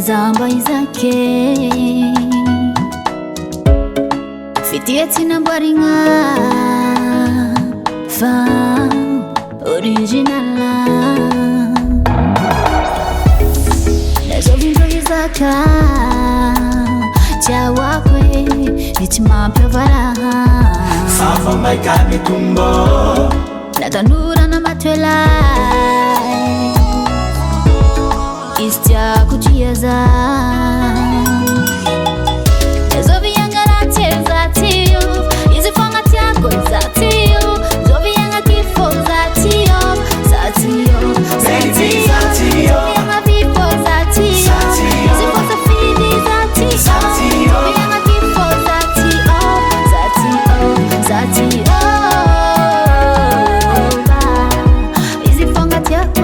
zamba izake fitieti na boringa fa original nazovinzo izaka chawakwe itimapya varaha fafa maikami tumbo natanura na matwela istia kuchieza zovianga na teza tiyo izifanga tiako zatiyo zovianga kifo zatiyo zatiyo zatiyo zovianga vifo zatiyo izifo safidi zatiyo zovianga kifo zatiyo zatiyo zatiyo izifanga tiako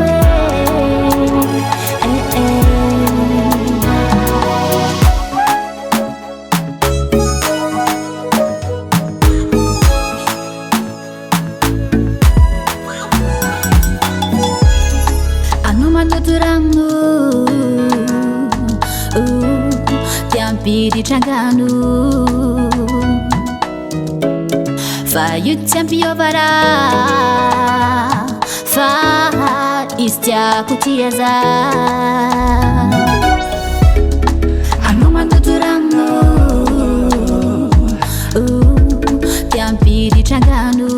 Tiampi trangano fa yutiampi ovara fa istia kutieza anomando durano tiampi trangano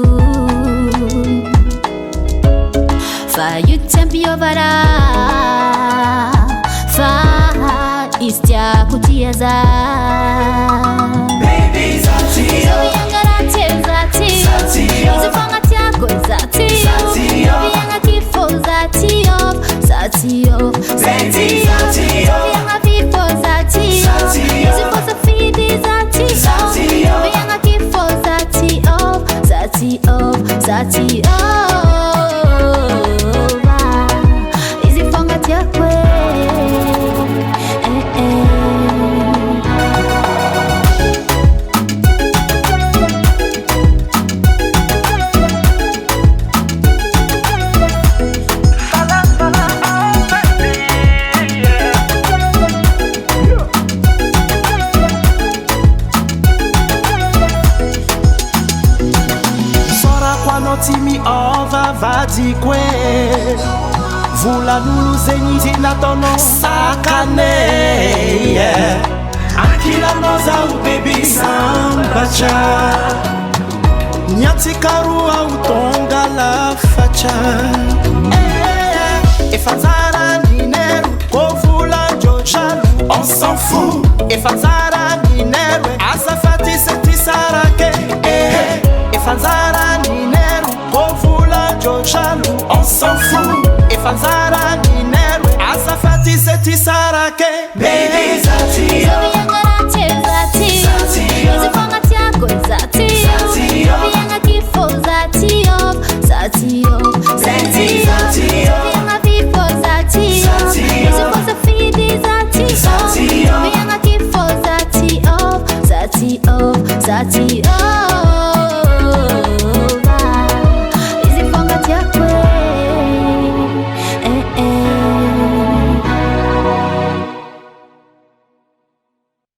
fa yutiampi ovara fa istia kutieza baby zatiyo zovianga na teza tiyo izifanga tiako zatiyo zovianga kifo zatiyo zatiyo zatiyo zovianga vifo zatiyo izifo safidi zatiyo zovianga kifo zatiyo zatiyo zatiyo izifanga tiako timi ova vadikwe vula lulu zenyi zinatono sakane akila noza ubebi sambacha nyati karua utonga la facha efanzara nineru kovula jojalu on s'en fout efanzara nineru azafati setisarake efanzara nineru kovula jojalu on s'en fout efanzara nineru azafati setisarake baby zatiyo